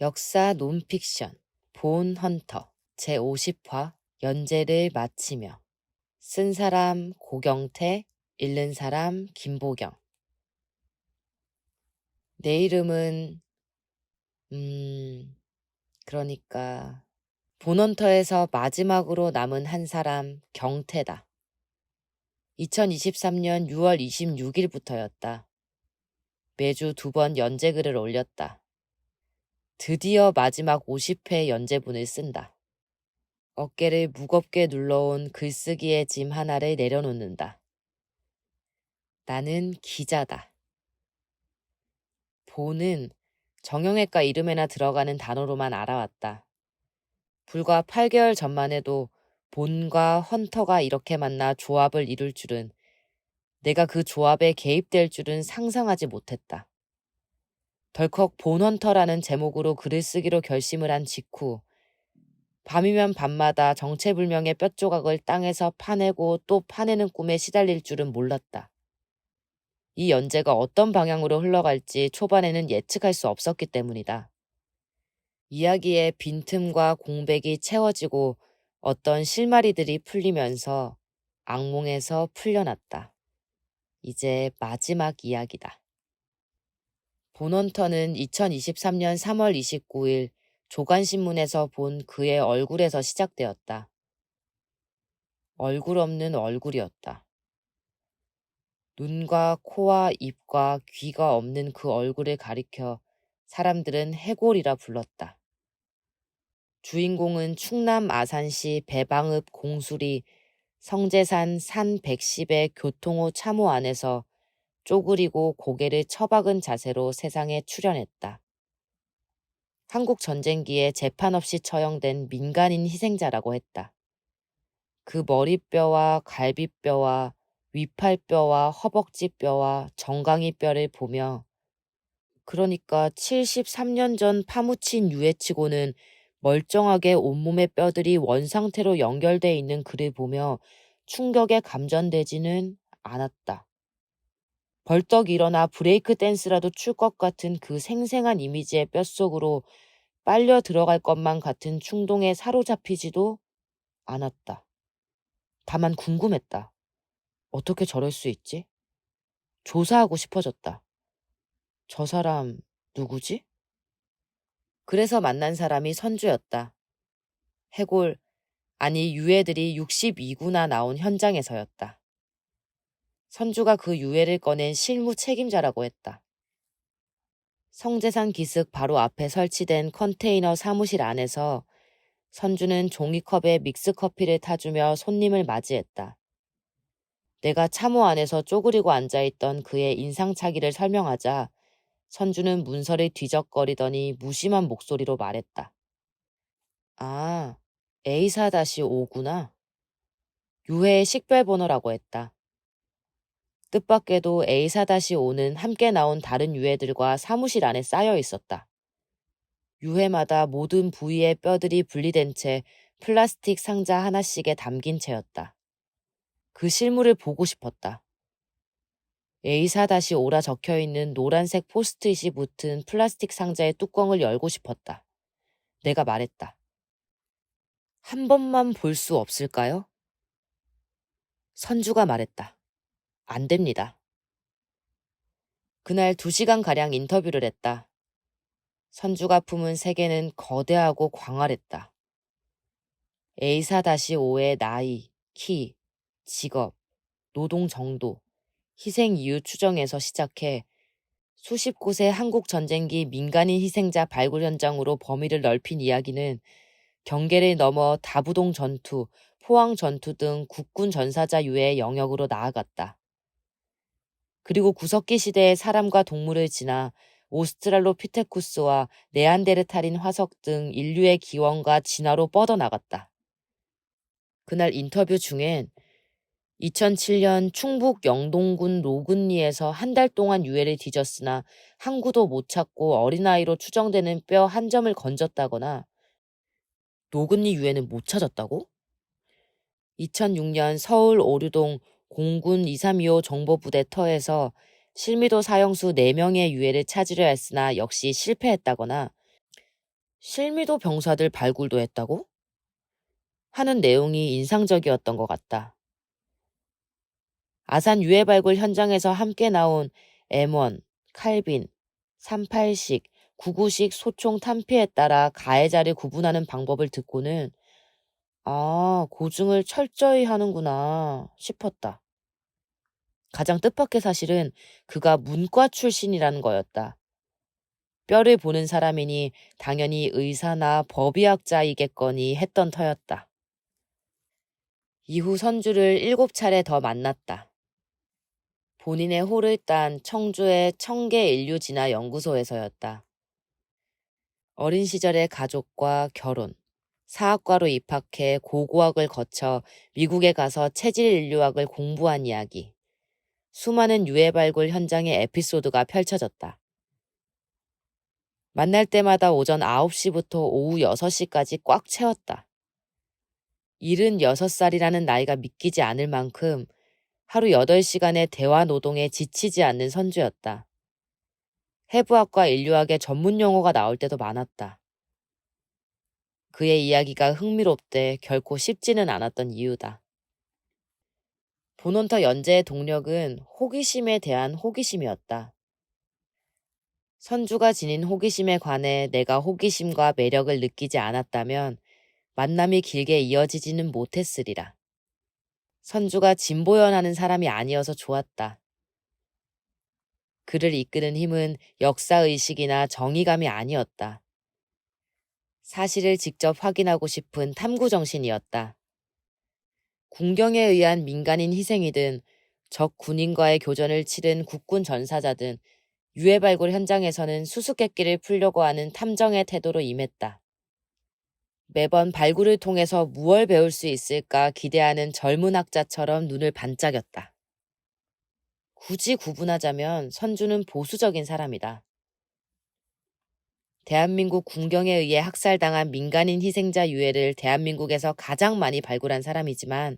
역사 논픽션 본 헌터 제50화 연재를 마치며 쓴 사람 고경태, 읽는 사람 김보경. 내 이름은 그러니까 본 헌터에서 마지막으로 남은 한 사람 경태다. 2023년 6월 26일부터였다. 매주 2번 연재글을 올렸다. 드디어 마지막 50회 연재분을 쓴다. 어깨를 무겁게 눌러온 글쓰기의 짐 하나를 내려놓는다. 나는 기자다. 본은 정형외과 이름에나 들어가는 단어로만 알아왔다. 불과 8개월 전만 해도 본과 헌터가 이렇게 만나 조합을 이룰 줄은, 내가 그 조합에 개입될 줄은 상상하지 못했다. 덜컥 본 헌터라는 제목으로 글을 쓰기로 결심을 한 직후 밤이면 밤마다 정체불명의 뼈조각을 땅에서 파내고 또 파내는 꿈에 시달릴 줄은 몰랐다. 이 연재가 어떤 방향으로 흘러갈지 초반에는 예측할 수 없었기 때문이다. 이야기의 빈틈과 공백이 채워지고 어떤 실마리들이 풀리면서 악몽에서 풀려났다. 이제 마지막 이야기다. 본헌터는 2023년 3월 29일 조간신문에서 본 그의 얼굴에서 시작되었다. 얼굴 없는 얼굴이었다. 눈과 코와 입과 귀가 없는 그 얼굴을 가리켜 사람들은 해골이라 불렀다. 주인공은 충남 아산시 배방읍 공수리 성제산 산 110의 교통호 참호 안에서 쪼그리고 고개를 처박은 자세로 세상에 출현했다. 한국 전쟁기에 재판 없이 처형된 민간인 희생자라고 했다. 그 머리뼈와 갈비뼈와 위팔뼈와 허벅지뼈와 정강이뼈를 보며, 그러니까 73년 전 파묻힌 유해치고는 멀쩡하게 온몸의 뼈들이 원상태로 연결돼 있는 그를 보며 충격에 감전되지는 않았다. 벌떡 일어나 브레이크 댄스라도 출 것 같은 그 생생한 이미지의 뼛속으로 빨려 들어갈 것만 같은 충동에 사로잡히지도 않았다. 다만 궁금했다. 어떻게 저럴 수 있지? 조사하고 싶어졌다. 저 사람 누구지? 그래서 만난 사람이 선주였다. 해골, 아니 유해들이 62구나 나온 현장에서였다. 선주가 그 유해를 꺼낸 실무 책임자라고 했다. 성제산 기슭 바로 앞에 설치된 컨테이너 사무실 안에서 선주는 종이컵에 믹스커피를 타주며 손님을 맞이했다. 내가 참호 안에서 쪼그리고 앉아있던 그의 인상착의를 설명하자 선주는 문서를 뒤적거리더니 무심한 목소리로 말했다. 아, A4-5구나. 유해의 식별번호라고 했다. 뜻밖에도 A4-5는 함께 나온 다른 유해들과 사무실 안에 쌓여 있었다. 유해마다 모든 부위의 뼈들이 분리된 채 플라스틱 상자 하나씩에 담긴 채였다. 그 실물을 보고 싶었다. A4-5라 적혀있는 노란색 포스트잇이 붙은 플라스틱 상자의 뚜껑을 열고 싶었다. 내가 말했다. 한 번만 볼 수 없을까요? 선주가 말했다. 안 됩니다. 그날 2시간가량 인터뷰를 했다. 선주가 품은 세계는 거대하고 광활했다. A4-5의 나이, 키, 직업, 노동 정도, 희생 이유 추정에서 시작해 수십 곳의 한국 전쟁기 민간인 희생자 발굴 현장으로 범위를 넓힌 이야기는 경계를 넘어 다부동 전투, 포항 전투 등 국군 전사자 유해의 영역으로 나아갔다. 그리고 구석기 시대의 사람과 동물을 지나 오스트랄로피테쿠스와 네안데르탈인 화석 등 인류의 기원과 진화로 뻗어나갔다. 그날 인터뷰 중엔 2007년 충북 영동군 노근리에서 한 달 동안 유해를 뒤졌으나 한 구도 못 찾고 어린아이로 추정되는 뼈 한 점을 건졌다거나, 노근리 유해는 못 찾았다고? 2006년 서울 오류동 공군 2325 정보부대 터에서 실미도 사형수 4명의 유해를 찾으려 했으나 역시 실패했다거나, 실미도 병사들 발굴도 했다고? 하는 내용이 인상적이었던 것 같다. 아산 유해 발굴 현장에서 함께 나온 M1, 칼빈, 38식, 99식 소총 탄피에 따라 가해자를 구분하는 방법을 듣고는 고증을 철저히 하는구나 싶었다. 가장 뜻밖의 사실은 그가 문과 출신이라는 거였다. 뼈를 보는 사람이니 당연히 의사나 법의학자이겠거니 했던 터였다. 이후 선주를 7차례 더 만났다. 본인의 호를 딴 청주의 청계인류진화연구소에서였다. 어린 시절의 가족과 결혼, 사학과로 입학해 고고학을 거쳐 미국에 가서 체질인류학을 공부한 이야기, 수많은 유해 발굴 현장의 에피소드가 펼쳐졌다. 만날 때마다 오전 9시부터 오후 6시까지 꽉 채웠다. 76살이라는 나이가 믿기지 않을 만큼 하루 8시간의 대화 노동에 지치지 않는 선주였다. 해부학과 인류학의 전문 용어가 나올 때도 많았다. 그의 이야기가 흥미롭되 결코 쉽지는 않았던 이유다. 본원터 연재의 동력은 호기심에 대한 호기심이었다. 선주가 지닌 호기심에 관해 내가 호기심과 매력을 느끼지 않았다면 만남이 길게 이어지지는 못했으리라. 선주가 진보연하는 사람이 아니어서 좋았다. 그를 이끄는 힘은 역사의식이나 정의감이 아니었다. 사실을 직접 확인하고 싶은 탐구정신이었다. 군경에 의한 민간인 희생이든 적 군인과의 교전을 치른 국군 전사자든 유해 발굴 현장에서는 수수께끼를 풀려고 하는 탐정의 태도로 임했다. 매번 발굴을 통해서 무얼 배울 수 있을까 기대하는 젊은 학자처럼 눈을 반짝였다. 굳이 구분하자면 선주는 보수적인 사람이다. 대한민국 군경에 의해 학살당한 민간인 희생자 유해를 대한민국에서 가장 많이 발굴한 사람이지만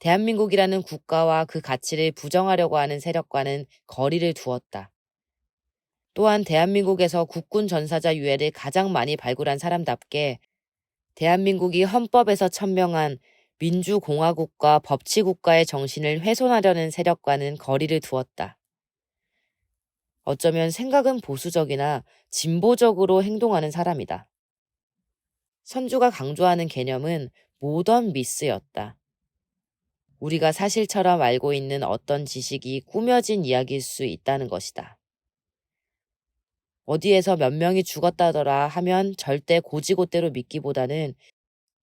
대한민국이라는 국가와 그 가치를 부정하려고 하는 세력과는 거리를 두었다. 또한 대한민국에서 국군 전사자 유해를 가장 많이 발굴한 사람답게 대한민국이 헌법에서 천명한 민주공화국과 법치국가의 정신을 훼손하려는 세력과는 거리를 두었다. 어쩌면 생각은 보수적이나 진보적으로 행동하는 사람이다. 선주가 강조하는 개념은 모던 미스였다. 우리가 사실처럼 알고 있는 어떤 지식이 꾸며진 이야기일 수 있다는 것이다. 어디에서 몇 명이 죽었다더라 하면 절대 고지고대로 믿기보다는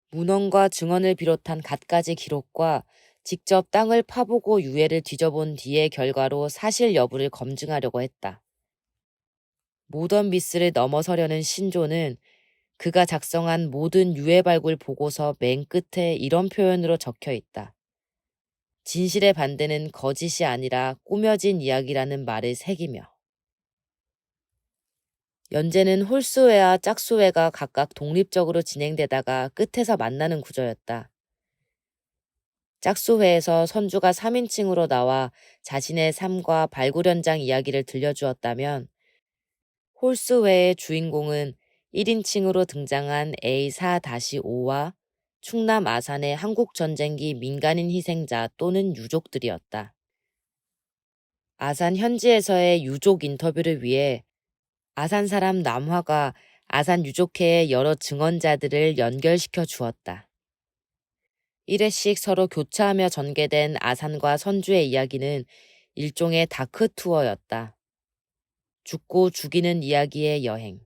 문헌과 증언을 비롯한 갖가지 기록과 직접 땅을 파보고 유해를 뒤져본 뒤의 결과로 사실 여부를 검증하려고 했다. 모던 미스를 넘어서려는 신조는 그가 작성한 모든 유해 발굴 보고서 맨 끝에 이런 표현으로 적혀 있다. 진실의 반대는 거짓이 아니라 꾸며진 이야기라는 말을 새기며. 연재는 홀수회와 짝수회가 각각 독립적으로 진행되다가 끝에서 만나는 구조였다. 짝수회에서 선주가 3인칭으로 나와 자신의 삶과 발굴 현장 이야기를 들려주었다면 홀수회의 주인공은 1인칭으로 등장한 A4-5와 충남 아산의 한국전쟁기 민간인 희생자 또는 유족들이었다. 아산 현지에서의 유족 인터뷰를 위해 아산 사람 남화가 아산 유족회의 여러 증언자들을 연결시켜 주었다. 1회씩 서로 교차하며 전개된 아산과 선주의 이야기는 일종의 다크 투어였다. 죽고 죽이는 이야기의 여행.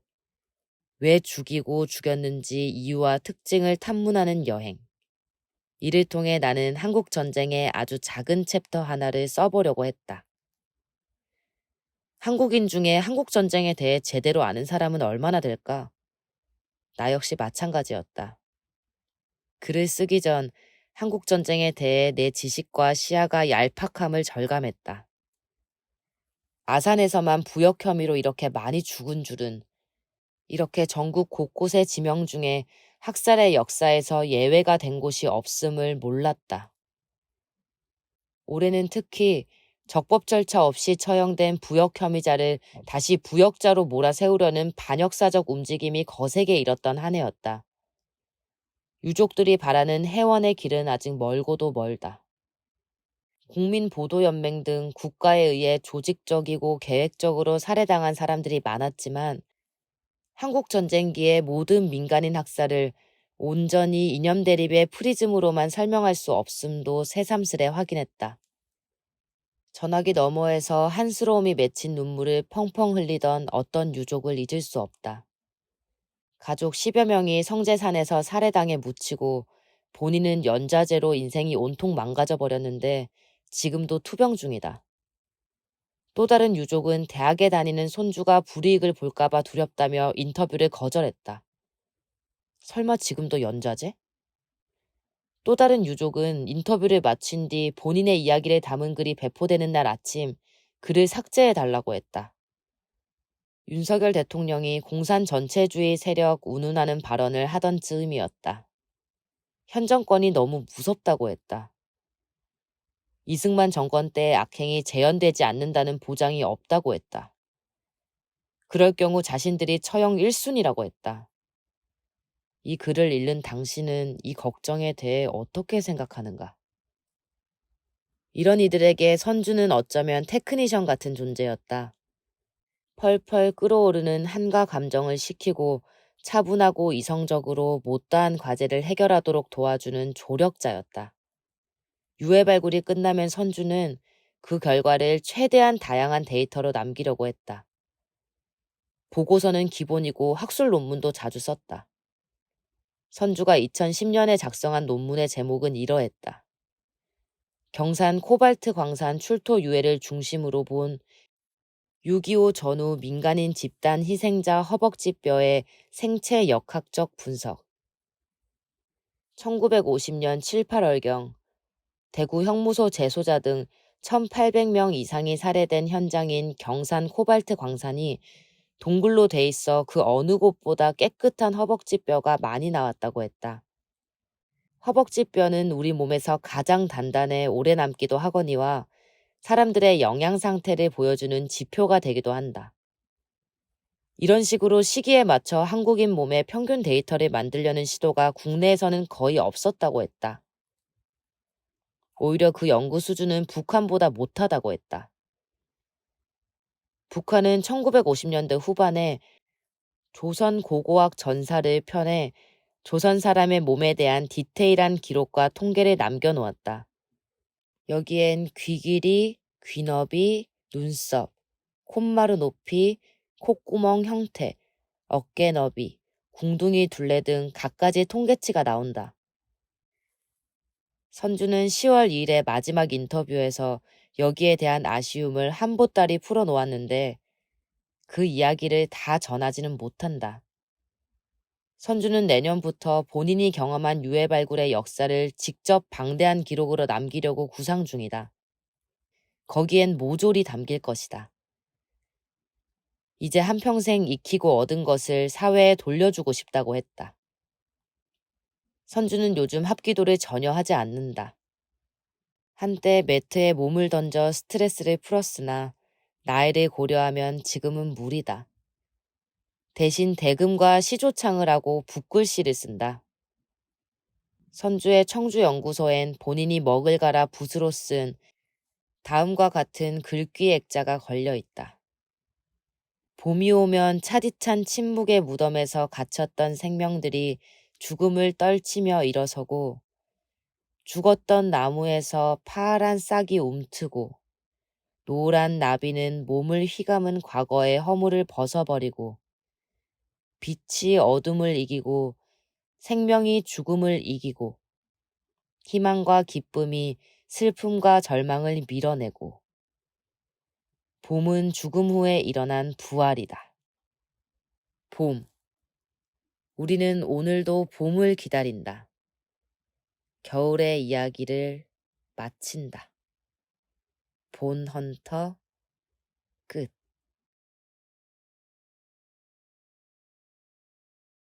왜 죽이고 죽였는지 이유와 특징을 탐문하는 여행. 이를 통해 나는 한국 전쟁의 아주 작은 챕터 하나를 써보려고 했다. 한국인 중에 한국 전쟁에 대해 제대로 아는 사람은 얼마나 될까? 나 역시 마찬가지였다. 글을 쓰기 전 한국 전쟁에 대해 내 지식과 시야가 얄팍함을 절감했다. 아산에서만 부역 혐의로 이렇게 많이 죽은 줄은, 이렇게 전국 곳곳의 지명 중에 학살의 역사에서 예외가 된 곳이 없음을 몰랐다. 올해는 특히 적법 절차 없이 처형된 부역 혐의자를 다시 부역자로 몰아세우려는 반역사적 움직임이 거세게 일었던 한 해였다. 유족들이 바라는 해원의 길은 아직 멀고도 멀다. 국민보도연맹 등 국가에 의해 조직적이고 계획적으로 살해당한 사람들이 많았지만 한국전쟁기의 모든 민간인 학살을 온전히 이념 대립의 프리즘으로만 설명할 수 없음도 새삼스레 확인했다. 전화기 너머에서 한스러움이 맺힌 눈물을 펑펑 흘리던 어떤 유족을 잊을 수 없다. 가족 10여 명이 성재산에서 살해당해 묻히고 본인은 연좌제로 인생이 온통 망가져 버렸는데 지금도 투병 중이다. 또 다른 유족은 대학에 다니는 손주가 불이익을 볼까봐 두렵다며 인터뷰를 거절했다. 설마 지금도 연좌제? 또 다른 유족은 인터뷰를 마친 뒤 본인의 이야기를 담은 글이 배포되는 날 아침 글을 삭제해달라고 했다. 윤석열 대통령이 공산 전체주의 세력 운운하는 발언을 하던 즈음이었다. 현 정권이 너무 무섭다고 했다. 이승만 정권 때의 악행이 재현되지 않는다는 보장이 없다고 했다. 그럴 경우 자신들이 처형 1순위라고 했다. 이 글을 읽는 당신은 이 걱정에 대해 어떻게 생각하는가? 이런 이들에게 선주는 어쩌면 테크니션 같은 존재였다. 펄펄 끓어오르는 한가 감정을 식히고 차분하고 이성적으로 못다한 과제를 해결하도록 도와주는 조력자였다. 유해 발굴이 끝나면 선주는 그 결과를 최대한 다양한 데이터로 남기려고 했다. 보고서는 기본이고 학술 논문도 자주 썼다. 선주가 2010년에 작성한 논문의 제목은 이러했다. 경산 코발트 광산 출토 유해를 중심으로 본 6.25 전후 민간인 집단 희생자 허벅지뼈의 생체 역학적 분석. 1950년 7, 8월경 대구 형무소 재소자 등 1,800명 이상이 살해된 현장인 경산 코발트 광산이 동굴로 돼 있어 그 어느 곳보다 깨끗한 허벅지뼈가 많이 나왔다고 했다. 허벅지뼈는 우리 몸에서 가장 단단해 오래 남기도 하거니와 사람들의 영양 상태를 보여주는 지표가 되기도 한다. 이런 식으로 시기에 맞춰 한국인 몸의 평균 데이터를 만들려는 시도가 국내에서는 거의 없었다고 했다. 오히려 그 연구 수준은 북한보다 못하다고 했다. 북한은 1950년대 후반에 조선 고고학 전사를 펴내 조선 사람의 몸에 대한 디테일한 기록과 통계를 남겨놓았다. 여기엔 귀 길이, 귀 너비, 눈썹, 콧마루 높이, 콧구멍 형태, 어깨 너비, 궁둥이 둘레 등 갖가지 통계치가 나온다. 선주는 10월 2일의 마지막 인터뷰에서 여기에 대한 아쉬움을 한 보따리 풀어놓았는데 그 이야기를 다 전하지는 못한다. 선주는 내년부터 본인이 경험한 유해 발굴의 역사를 직접 방대한 기록으로 남기려고 구상 중이다. 거기엔 모조리 담길 것이다. 이제 한평생 익히고 얻은 것을 사회에 돌려주고 싶다고 했다. 선주는 요즘 합기도를 전혀 하지 않는다. 한때 매트에 몸을 던져 스트레스를 풀었으나 나이를 고려하면 지금은 무리다. 대신 대금과 시조창을 하고 붓글씨를 쓴다. 선주의 청주연구소엔 본인이 먹을 갈아 붓으로 쓴 다음과 같은 글귀 액자가 걸려 있다. 봄이 오면 차디찬 침묵의 무덤에서 갇혔던 생명들이 죽음을 떨치며 일어서고 죽었던 나무에서 파란 싹이 움트고 노란 나비는 몸을 휘감은 과거의 허물을 벗어버리고 빛이 어둠을 이기고 생명이 죽음을 이기고 희망과 기쁨이 슬픔과 절망을 밀어내고 봄은 죽음 후에 일어난 부활이다. 봄. 우리는 오늘도 봄을 기다린다. 겨울의 이야기를 마친다. 본 헌터 끝.